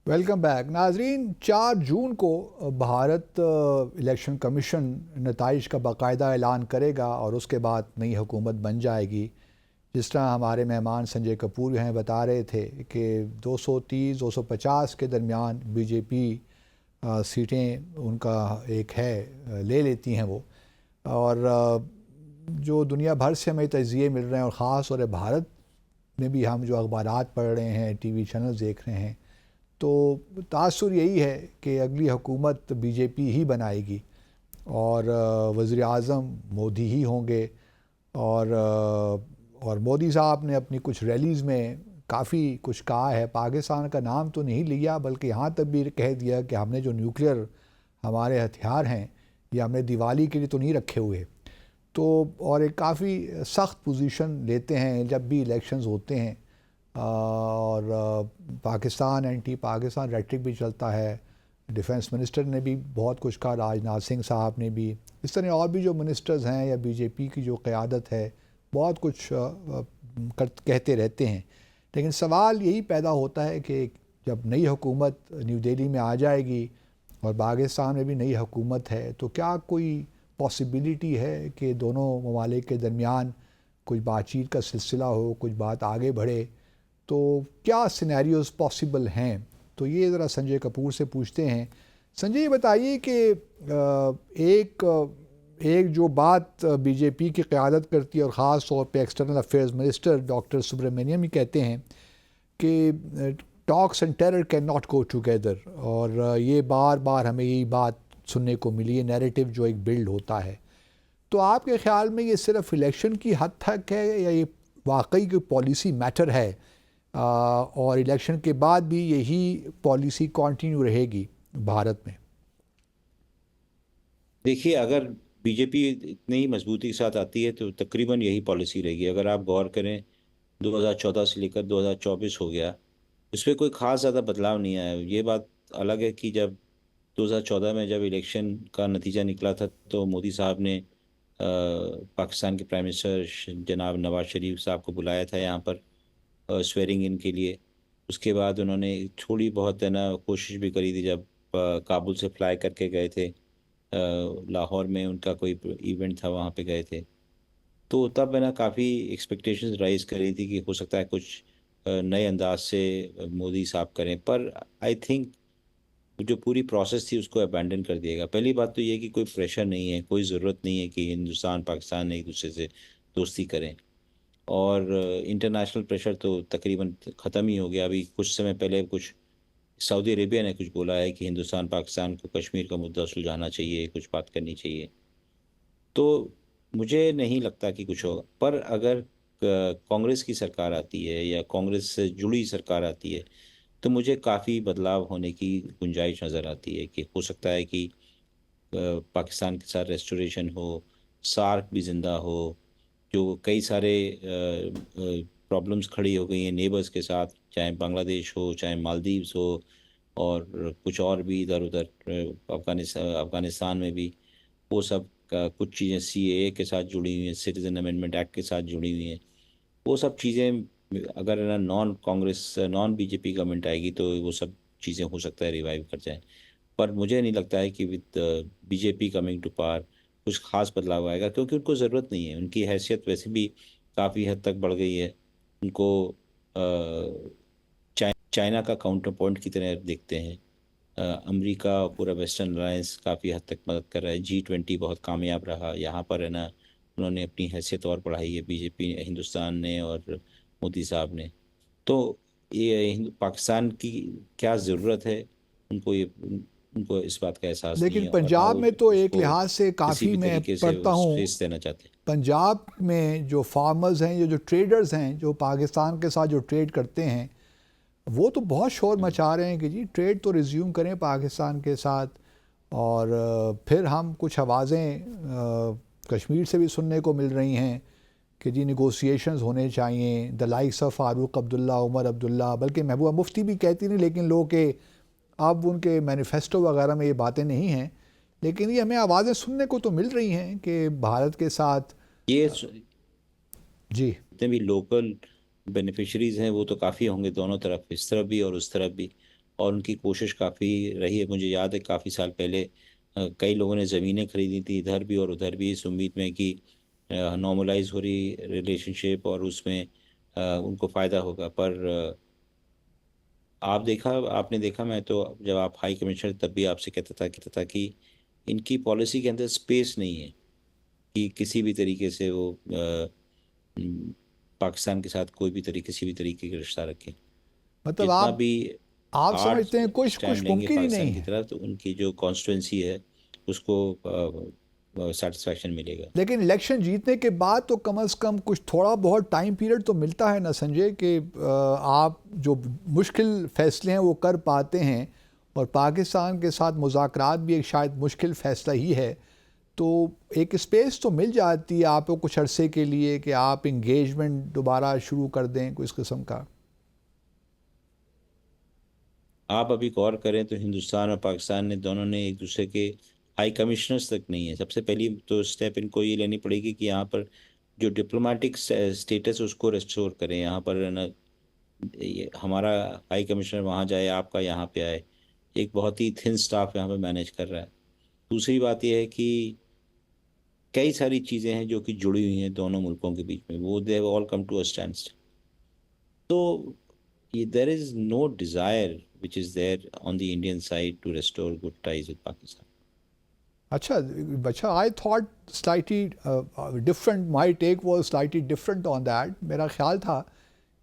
Welcome back नाजरीन। 4 जून को Bharat election commission नताइज का बाकायदा ऐलान करेगा और उसके बाद नई हुकूमत बन जाएगी। जिस तरह हमारे मेहमान संजय कपूर हैं बता रहे थे कि 230-250 के दरमियान बीजेपी सीटें उनका एक है ले लेती हैं वो। और जो दुनिया भर से हमें तजिए मिल रहे हैं और ख़ास और भारत में भी हम जो अखबारात पढ़ रहे हैं, टीवी चैनल देख रहे हैं, तो तासुर यही है कि अगली हुकूमत बीजेपी ही बनाएगी और वज़ीर आज़म मोदी ही होंगे। और मोदी साहब ने अपनी कुछ रैलीज़ में काफ़ी कुछ कहा है। पाकिस्तान का नाम तो नहीं लिया, बल्कि यहाँ तक भी कह दिया कि हमने जो न्यूक्लियर हमारे हथियार हैं ये हमने दिवाली के लिए तो नहीं रखे हुए। तो और एक काफ़ी सख्त पोजीशन लेते हैं जब भी इलेक्शंस होते हैं। और पाकिस्तान एंटी पाकिस्तान रेटरिक भी चलता है। डिफेंस मिनिस्टर ने भी बहुत कुछ कहा, राजनाथ सिंह साहब ने भी, इस तरह और भी जो मिनिस्टर्स हैं या बीजेपी की जो क़यादत है बहुत कुछ कहते रहते हैं। लेकिन सवाल यही पैदा होता है कि जब नई हुकूमत न्यू दिल्ली में आ जाएगी और पाकिस्तान में भी नई हुकूमत है, तो क्या कोई पॉसिबिलिटी है कि दोनों ममालिक के दरमियान कुछ बातचीत का सिलसिला हो, कुछ बात आगे बढ़े? तो क्या सिनेरियोज पॉसिबल हैं? तो ये ज़रा संजय कपूर से पूछते हैं। संजय, ये बताइए कि एक जो बात बीजेपी की क़यादत करती है और ख़ास तौर पे external affairs minister doctor Subrahmanyam ही कहते हैं कि talks and terror can not go together. और ये बार बार हमें यही बात सुनने को मिली है, नैरेटिव जो एक बिल्ड होता है। तो आपके ख्याल में ये सिर्फ इलेक्शन की हद तक है या ये वाकई कोई पॉलिसी मैटर है? और इलेक्शन के बाद भी यही पॉलिसी कंटिन्यू रहेगी भारत में? देखिए, अगर बीजेपी इतनी ही मजबूती के साथ आती है तो तकरीबन यही पॉलिसी रहेगी। अगर आप गौर करें, 2014 से लेकर 2024 हो गया, उस पर कोई खास ज़्यादा बदलाव नहीं आया। ये बात अलग है कि जब 2014 में जब इलेक्शन का नतीजा निकला था तो मोदी साहब ने पाकिस्तान के प्राइम मिनिस्टर जनाब नवाज शरीफ साहब को बुलाया था यहाँ पर स्वेरिंग इन के लिए। उसके बाद उन्होंने थोड़ी बहुत है ना कोशिश भी करी थी जब काबुल से फ्लाई करके गए थे, लाहौर में उनका कोई इवेंट था, वहाँ पे गए थे। तो तब है ना काफ़ी एक्सपेक्टेशंस राइज करी थी कि हो सकता है कुछ नए अंदाज से मोदी साहब करें, पर आई थिंक जो पूरी प्रोसेस थी उसको अबैंडन कर दिएगा। पहली बात तो ये कि कोई प्रेशर नहीं है, कोई ज़रूरत नहीं है कि हिंदुस्तान पाकिस्तान एक दूसरे से दोस्ती करें। और इंटरनेशनल प्रेशर तो तकरीबन ख़त्म ही हो गया। अभी कुछ समय पहले कुछ सऊदी अरेबिया ने कुछ बोला है कि हिंदुस्तान पाकिस्तान को कश्मीर का मुद्दा सुलझाना चाहिए, कुछ बात करनी चाहिए। तो मुझे नहीं लगता कि कुछ होगा। पर अगर कांग्रेस की सरकार आती है या कांग्रेस से जुड़ी सरकार आती है तो मुझे काफ़ी बदलाव होने की गुंजाइश नज़र आती है कि हो सकता है कि पाकिस्तान के साथ रेस्टोरेशन हो, सार्क भी ज़िंदा हो। जो कई सारे प्रॉब्लम्स खड़ी हो गई हैं नेबर्स के साथ, चाहे बांग्लादेश हो चाहे मालदीव्स हो, और कुछ और भी इधर उधर अफगानिस्तान में भी, वो सब का कुछ चीज़ें सीएए के साथ जुड़ी हुई हैं, सिटीजन अमेंडमेंट एक्ट के साथ जुड़ी हुई हैं। वो सब चीज़ें अगर ना non Congress non BJP government आएगी तो वो सब चीज़ें हो सकता है रिवाइव कर जाएं। पर मुझे नहीं लगता है कि with BJP coming to power कुछ खास बदलाव आएगा, क्योंकि उनको ज़रूरत नहीं है। उनकी हैसियत वैसे भी काफ़ी हद तक बढ़ गई है। उनको चाइना का काउंटर पॉइंट की तरह देखते हैं। अमेरिका और पूरा वेस्टर्न अलायंस काफ़ी हद तक मदद कर रहा है। G20 बहुत कामयाब रहा यहाँ पर, है ना। उन्होंने अपनी हैसियत और बढ़ाई है बीजेपी हिंदुस्तान ने और मोदी साहब ने। तो ये पाकिस्तान की क्या ज़रूरत है, उनको इस बात का एहसास नहीं लेकिन है, और ना पंजाब वो में तो एक उसको लिहाज से किसी काफ़ी भी मैं तरीके से पढ़ता हूँ, स्पेस देना चाहते। पंजाब में जो फार्मर्स हैं, ये जो ट्रेडर्स हैं जो पाकिस्तान के साथ जो ट्रेड करते हैं, वो तो बहुत शोर हैं। मचा रहे हैं कि जी ट्रेड तो रिज्यूम करें पाकिस्तान के साथ। और फिर हम कुछ आवाज़ें कश्मीर से भी सुनने को मिल रही हैं कि जी निगोशिएशंस होने चाहिए, the likes of Farooq Abdullah, Omar Abdullah, बल्कि महबूबा मुफ्ती भी कहती नहीं, लेकिन लोग के अब उनके मैनिफेस्टो वगैरह में ये बातें नहीं हैं। लेकिन ये हमें आवाज़ें सुनने को तो मिल रही हैं कि भारत के साथ ये जी। जितने भी लोकल बेनिफिशरीज हैं वो तो काफ़ी होंगे दोनों तरफ, इस तरफ भी और उस तरफ भी। और उनकी कोशिश काफ़ी रही है। मुझे याद है काफ़ी साल पहले कई लोगों ने ज़मीनें खरीदी थी इधर भी और उधर भी, इस उम्मीद में कि नॉर्मलाइज हो रही रिलेशनशिप और उसमें उनको फ़ायदा होगा। पर आपने देखा, मैं तो जब आप हाई कमिश्नर तब भी आपसे कहता था कि इनकी पॉलिसी के अंदर स्पेस नहीं है कि किसी भी तरीके से वो पाकिस्तान के साथ कोई भी तरीके, किसी भी तरीके का रिश्ता रखें। मतलब जितना भी आप हार्ड समझते हैं कुछ कुछ स्टैंड लेंगे मुमकिन ही नहीं पाकिस्तान की है। तरफ तो उनकी जो कॉन्स्टिट्यूंसी है उसको सेटिस्फैक्शन मिलेगा। लेकिन इलेक्शन जीतने के बाद तो कम से कम कुछ थोड़ा बहुत टाइम पीरियड तो मिलता है ना संजय, कि आप जो मुश्किल फैसले हैं वो कर पाते हैं, और पाकिस्तान के साथ मुज़ाकरात भी एक शायद मुश्किल फ़ैसला ही है। तो एक स्पेस तो मिल जाती है आपको कुछ अरसे के लिए कि आप इंगेजमेंट दोबारा शुरू कर दें कोई इस किस्म का। आप अभी गौर करें तो हिंदुस्तान और पाकिस्तान ने दोनों ने एक दूसरे के हाई कमिश्नर्स तक नहीं है। सबसे पहली तो स्टेप इनको ये लेनी पड़ेगी कि यहाँ पर जो डिप्लोमेटिक स्टेटस उसको रेस्टोर करें। यहाँ पर है ना, ये हमारा हाई कमिश्नर वहाँ जाए, आपका यहाँ पे आए। एक बहुत ही थिन स्टाफ यहाँ पे मैनेज कर रहा है। दूसरी बात यह है कि कई सारी चीज़ें हैं जो कि जुड़ी हुई हैं दोनों मुल्कों के बीच में, वो they all come to a stand. तो ये there is no desire which is there on the Indian side to restore good ties with Pakistan. अच्छा अच्छा, I thought slightly different, my take was slightly different on that. मेरा ख्याल था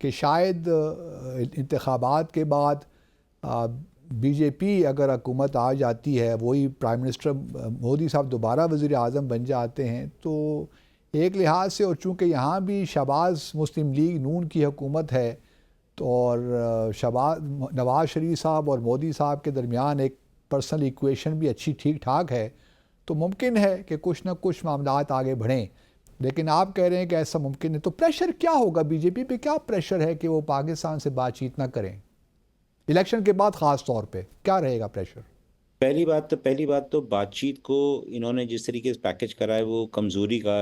कि शायद इंतखाबात के बाद बीजेपी अगर हुकूमत आ जाती है, वही प्राइम मिनिस्टर मोदी साहब दोबारा वज़ीर आज़म बन जाते हैं, तो एक लिहाज से, और चूँकि यहाँ भी शहबाज मुस्लिम लीग नून की हुकूमत है, तो और शहबाज नवाज़ शरीफ साहब और मोदी साहब के दरमियान एक पर्सनल इक्वेशन भी अच्छी ठीक ठाक है, तो मुमकिन है कि कुछ ना कुछ मामलात आगे बढ़ें। लेकिन आप कह रहे हैं कि ऐसा मुमकिन है, तो प्रेशर क्या होगा बीजेपी पे? क्या प्रेशर है कि वो पाकिस्तान से बातचीत ना करें इलेक्शन के बाद? ख़ास तौर पे क्या रहेगा प्रेशर? पहली बात तो बातचीत को इन्होंने जिस तरीके से पैकेज करा है वो कमजोरी का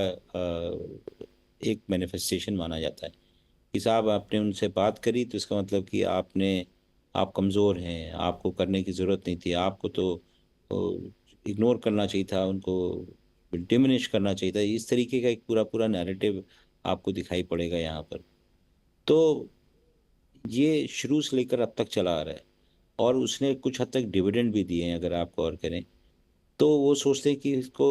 एक मैनिफेस्टेशन माना जाता है कि साहब आपने उनसे बात करी तो इसका मतलब कि आप कमज़ोर हैं, आपको करने की ज़रूरत नहीं थी, आपको तो इग्नोर करना चाहिए था, उनको डिमिनिश करना चाहिए था। इस तरीके का एक पूरा पूरा नैरेटिव आपको दिखाई पड़ेगा यहाँ पर। तो ये शुरू से लेकर अब तक चला आ रहा है और उसने कुछ हद तक डिविडेंड भी दिए हैं अगर आप गौर करें। तो वो सोचते हैं कि इसको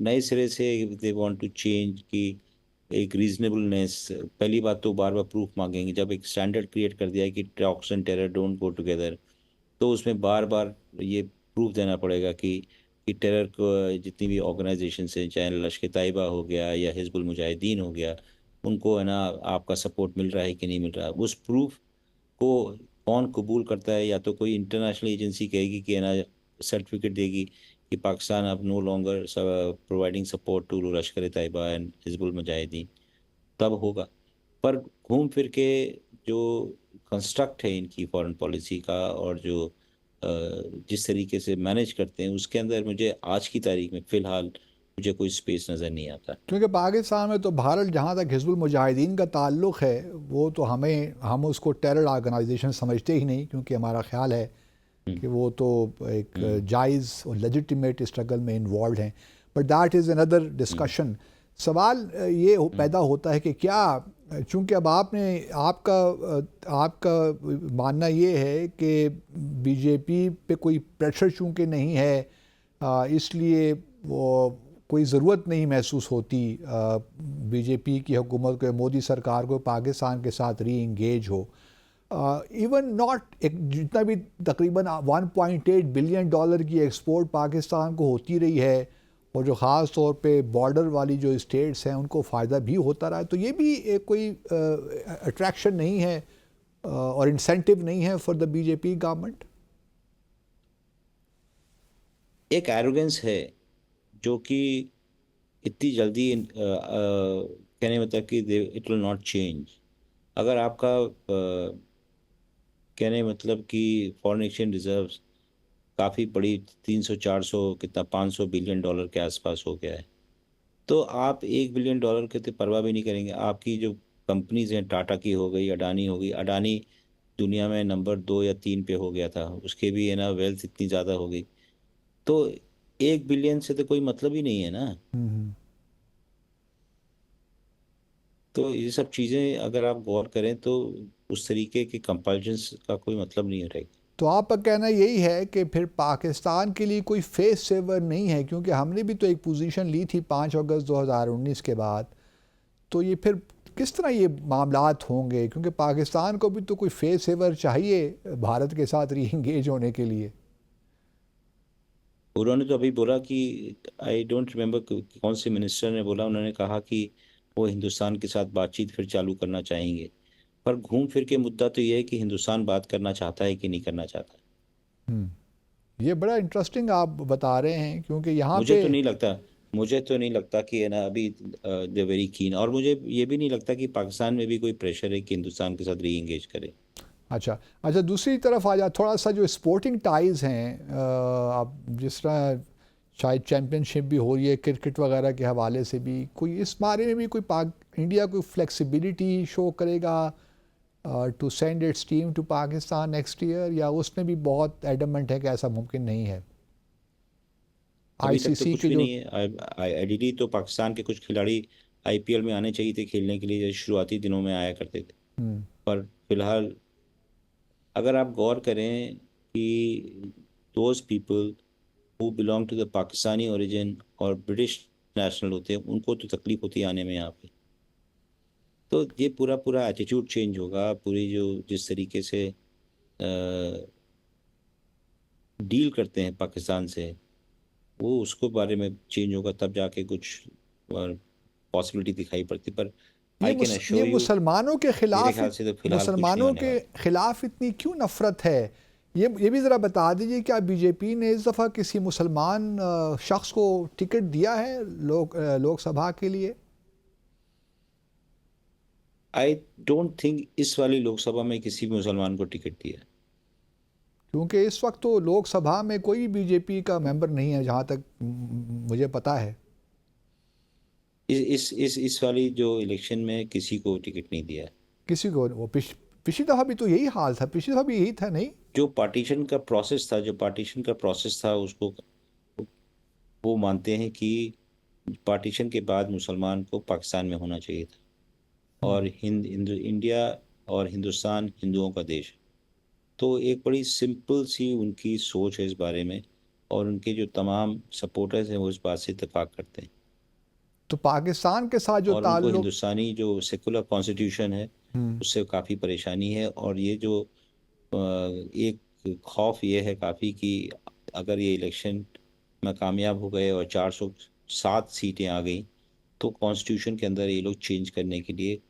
नए सिरे से दे वांट टू चेंज, कि एक रीजनेबलनेस। पहली बात तो बार बार प्रूफ मांगेंगे। जब एक स्टैंडर्ड क्रिएट कर दिया है कि talks and terror don't go together, तो उसमें बार बार ये प्रूफ देना पड़ेगा कि टेरर को जितनी भी ऑर्गेनाइजेशन हैं, चाहे लश्कर तैयबा हो गया या हिजबुल मुजाहिदीन हो गया, उनको है ना आपका सपोर्ट मिल रहा है कि नहीं मिल रहा। उस प्रूफ को कौन कबूल करता है? या तो कोई इंटरनेशनल एजेंसी कहेगी कि है ना, सर्टिफिकेट देगी कि पाकिस्तान अब no longer providing support to Lashkar Taiba and Hizbul Mujahideen, तब होगा। पर घूम फिर के जो कंस्ट्रक्ट है इनकी फॉरेन पॉलिसी का और जो जिस तरीके से मैनेज करते हैं उसके अंदर मुझे आज की तारीख में फ़िलहाल मुझे कोई स्पेस नज़र नहीं आता। क्योंकि पाकिस्तान में तो भारत, जहाँ तक हिजबुल मुजाहिदीन का ताल्लुक़ है, वो तो हम उसको टेरर ऑर्गेनाइजेशन समझते ही नहीं, क्योंकि हमारा ख्याल है हम्म। कि वो तो एक हम्म। जायज़ और लेजिटिमेट स्ट्रगल में इन्वॉल्व हैं। But that is another hmm. Discussion. सवाल ये हम्म। पैदा होता है कि क्या, चूँकि अब आपका आपका मानना ये है कि बीजेपी पे कोई प्रेशर चूँकि नहीं है, इसलिए वो कोई ज़रूरत नहीं महसूस होती बीजेपी की हुकूमत को, मोदी सरकार को, पाकिस्तान के साथ री इंगेज हो। इवन नॉट एक जितना भी तकरीबन 1.8 बिलियन डॉलर की एक्सपोर्ट पाकिस्तान को होती रही है, और जो ख़ास तौर पे बॉर्डर वाली जो स्टेट्स हैं उनको फ़ायदा भी होता रहा है, तो ये भी एक कोई अट्रैक्शन नहीं है और इंसेंटिव नहीं है फॉर द बीजेपी गवर्नमेंट। एक एरोगेंस है जो कि इतनी जल्दी कहने मतलब कि इट विल नॉट चेंज। अगर आपका कहने मतलब कि फॉरेन एक्सचेंज रिजर्व्स काफ़ी बड़ी 300 400 कितना 500 बिलियन डॉलर के आसपास हो गया है, तो आप 1 बिलियन डॉलर के तो परवाह भी नहीं करेंगे। आपकी जो कंपनीज हैं, टाटा की हो गई, अडानी हो गई। अडानी दुनिया में नंबर 2 या 3 पे हो गया था, उसके भी है ना वेल्थ इतनी ज़्यादा हो गई। तो 1 बिलियन से तो कोई मतलब ही नहीं है ना। हम्म। तो ये सब चीज़ें अगर आप गौर करें तो उस तरीके के कंपल्शंस का कोई मतलब नहीं रहेगा। तो आपका कहना यही है कि फिर पाकिस्तान के लिए कोई फेस सेवर नहीं है, क्योंकि हमने भी तो एक पोजीशन ली थी 5 अगस्त 2019 के बाद। तो ये फिर किस तरह ये मामलात होंगे, क्योंकि पाकिस्तान को भी तो कोई फेस सेवर चाहिए भारत के साथ री इंगेज होने के लिए। उन्होंने तो अभी बोला कि आई डोंट रिमेम्बर कौन से मिनिस्टर ने बोला, उन्होंने कहा कि वो हिंदुस्तान के साथ बातचीत फिर चालू करना चाहेंगे। पर घूम फिर के मुद्दा तो ये है कि हिंदुस्तान बात करना चाहता है कि नहीं करना चाहता। ये बड़ा इंटरेस्टिंग आप बता रहे हैं, क्योंकि यहाँ मुझे पे तो नहीं लगता मुझे तो नहीं लगता कि है ना अभी दे वेरी कीन, और मुझे ये भी नहीं लगता कि पाकिस्तान में भी कोई प्रेशर है कि हिंदुस्तान के साथ री एंगेज करे। अच्छा अच्छा, दूसरी तरफ आ जा, थोड़ा सा जो स्पोर्टिंग टाइज़ हैं, आप जिस तरह शायद चैम्पियनशिप भी हो रही है क्रिकेट वगैरह के हवाले से भी, कोई इस बारे में भी कोई पाक इंडिया कोई फ्लेक्सिबिलिटी शो करेगा to send its team to Pakistan next year, या उसमें भी बहुत एडमेंट है कि ऐसा मुमकिन नहीं है? अभी तक तो आईसीसी कुछ के भी जो नहीं है। आईडीडी तो पाकिस्तान के कुछ खिलाड़ी आईपीएल में आने चाहिए थे खेलने के लिए, जैसे शुरुआती दिनों में आया करते थे। हम्म, पर फिलहाल अगर आप गौर करें कि those people who belong to the Pakistani origin और ब्रिटिश नेशनल होते हैं, उनको तो तकलीफ होती है आने में यहाँ पे। तो ये पूरा पूरा एटीट्यूड चेंज होगा, पूरी जो जिस तरीके से डील करते हैं पाकिस्तान से, वो उसको बारे में चेंज होगा, तब जाके कुछ पॉसिबिलिटी दिखाई पड़ती। पर आई कैन ये अश्योर यू, मुसलमानों के मेरे खिलाफ ख्याल से तो फिलहाल कुछ नहीं मुसलमानों होने के वाला। खिलाफ इतनी क्यों नफरत है? ये भी ज़रा बता दीजिए, क्या बीजेपी ने इस दफ़ा किसी मुसलमान शख्स को टिकट दिया है लोकसभा के लिए? आई डोंट थिंक इस वाली लोकसभा में किसी भी मुसलमान को टिकट दिया है। क्योंकि इस वक्त तो लोकसभा में कोई बीजेपी का मेंबर नहीं है, जहाँ तक मुझे पता है। इस वाली जो इलेक्शन में किसी को टिकट नहीं दिया है। किसी को वो पिछली दफ़ा भी तो यही हाल था, पिछली दफ़ा भी यही था नहीं? जो पार्टीशन का प्रोसेस था उसको, वो मानते हैं कि पार्टीशन के बाद मुसलमान को पाकिस्तान में होना चाहिए था। और इंडिया और हिंदुस्तान हिंदुओं का देश है। तो एक बड़ी सिंपल सी उनकी सोच है इस बारे में, और उनके जो तमाम सपोर्टर्स हैं वो इस बात से इत्तेफाक करते हैं। तो पाकिस्तान के साथ जो और उनको ताल्लुक। हिंदुस्तानी जो सेकुलर कॉन्स्टिट्यूशन है हम्म, उससे काफ़ी परेशानी है। और ये जो एक खौफ ये है काफ़ी कि अगर ये इलेक्शन में कामयाब हो गए और 407 सीटें आ गई, तो कॉन्स्टिट्यूशन के अंदर ये लोग चेंज करने के लिए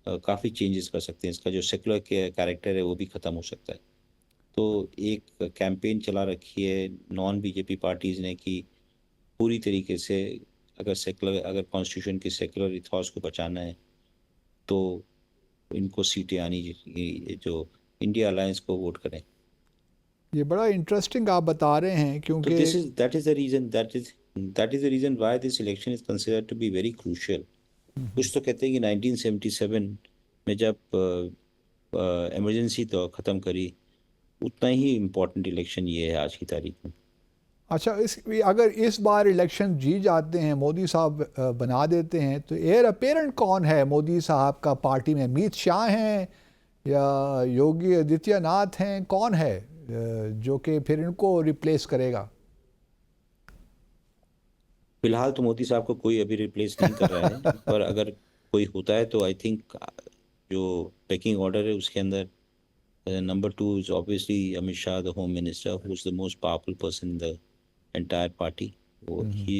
काफ़ी चेंजेस कर सकते हैं। इसका जो सेकुलर कैरेक्टर है वो भी ख़त्म हो सकता है। तो एक कैंपेन चला रखी है नॉन बीजेपी पार्टीज़ ने कि पूरी तरीके से अगर कॉन्स्टिट्यूशन की सेकुलर इथॉस को बचाना है तो इनको सीटें आनी जो इंडिया अलायंस को वोट करें। ये बड़ा इंटरेस्टिंग आप बता रहे हैं, तो क्योंकि this is that is the reason that is the reason why this election is considered to be very crucial. कुछ तो कहते हैं कि 1977 में जब इमरजेंसी तो ख़त्म करी, उतना ही इम्पोर्टेंट इलेक्शन ये है आज की तारीख में। अच्छा, अगर इस बार इलेक्शन जीत जाते हैं, मोदी साहब बना देते हैं, तो एयर अपेरेंट कौन है मोदी साहब का पार्टी में? अमित शाह हैं या योगी आदित्यनाथ हैं? कौन है जो कि फिर इनको रिप्लेस करेगा? फिलहाल तो मोदी साहब को कोई अभी रिप्लेस नहीं कर रहा है, पर अगर कोई होता है तो आई थिंक जो पेकिंग ऑर्डर है उसके अंदर number 2 is obviously Amit Shah, the Home Minister, who's the most powerful person in the entire party. वो ही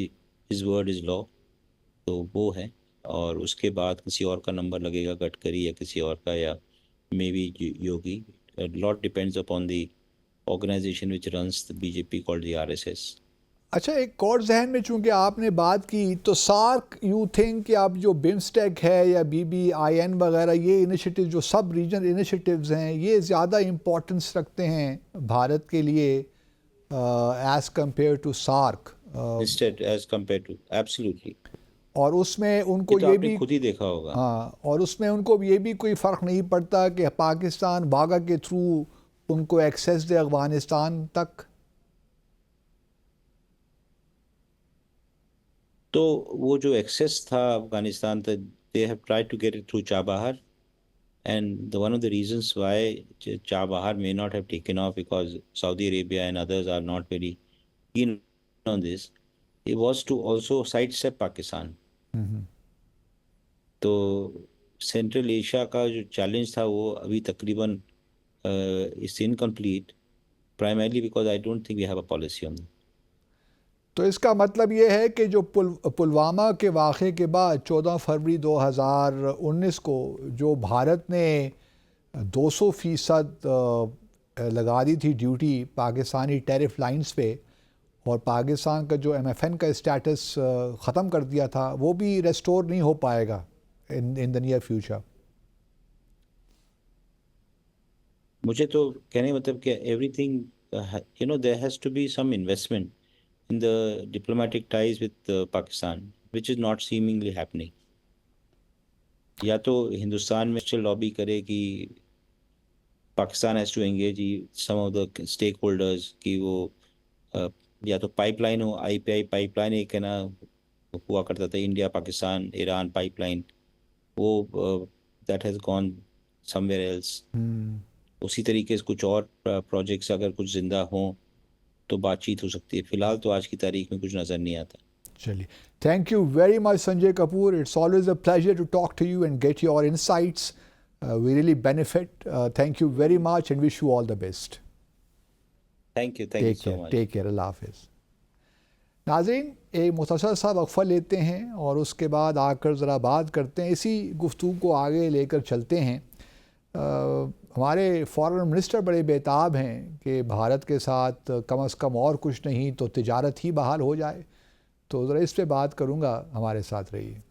his word is law, तो वो है। और उसके बाद किसी और का नंबर लगेगा, गडकरी या किसी और का, या may be Yogi. Lot depends upon the organization which runs the BJP called the RSS. अच्छा, एक और जहन में चूंकि आपने बात की, तो सार्क यू थिंक कि अब जो बिम्स्टेक है या BBIN वगैरह, ये इनिशिएटिव जो सब रीजनल इनिशिएटिव्स हैं, ये ज़्यादा इम्पोर्टेंस रखते हैं भारत के लिए as compare to SAARC? Instead, as compared to absolutely. और उसमें ये उनको तो ये आपने भी, खुद ही देखा होगा। हाँ, और उसमें उनको ये भी कोई फ़र्क नहीं पड़ता कि पाकिस्तान बागा के थ्रू उनको एक्सेस दे अफ़गानिस्तान तक। तो वो जो एक्सेस था अफगानिस्तान तक, they have tried to get it through Chabahar, and one of the reasons why Chabahar may not have taken off, because Saudi Arabia and others are not very keen on this, it was to also sidestep Pakistan. तो central Asia का जो challenge था वो अभी तकरीबन is incomplete, primarily because I don't think we have a policy on. तो इसका मतलब ये है कि जो पुलवामा के वाक़े के बाद 14 फरवरी 2019 को जो भारत ने 200% लगा दी थी ड्यूटी पाकिस्तानी टैरिफ लाइंस पे, और पाकिस्तान का जो एमएफएन का स्टेटस ख़त्म कर दिया था, वो भी रेस्टोर नहीं हो पाएगा इन द नियर फ्यूचर। मुझे तो कहने का मतलब कि everything, there has to be some investment in the diplomatic ties with Pakistan, which is not seemingly happening. या तो हिंदुस्तान में स्टिल लॉबी करे कि Pakistan has to engage some of the stakeholders कि वो या तो पाइपलाइन हो, आईपीआई पाइपलाइन एक है ना, हुआ करता था इंडिया पाकिस्तान ईरान पाइपलाइन, वो that has gone somewhere else. उसी तरीके से कुछ और प्रोजेक्ट्स अगर कुछ जिंदा हों तो बातचीत हो सकती है। फिलहाल तो आज की तारीख में कुछ नज़र नहीं आता। चलिए, thank you very much Sanjay Kapoor. It's always a pleasure to talk to you and get your insights. We really benefit. Thank you very much and wish you all the best. Thank you take so care, much. Take care, अल्लाह हाफिज़। नाज़रीन, एक मुख्तसर सा वक्फ़ा लेते हैं और उसके बाद आकर ज़रा बात करते हैं, इसी गुफ्तगू को आगे लेकर चलते हैं। हमारे फॉरेन मिनिस्टर बड़े बेताब हैं कि भारत के साथ कम से कम और कुछ नहीं तो तिजारत ही बहाल हो जाए। तो ज़रा इस पे बात करूँगा, हमारे साथ रहिए।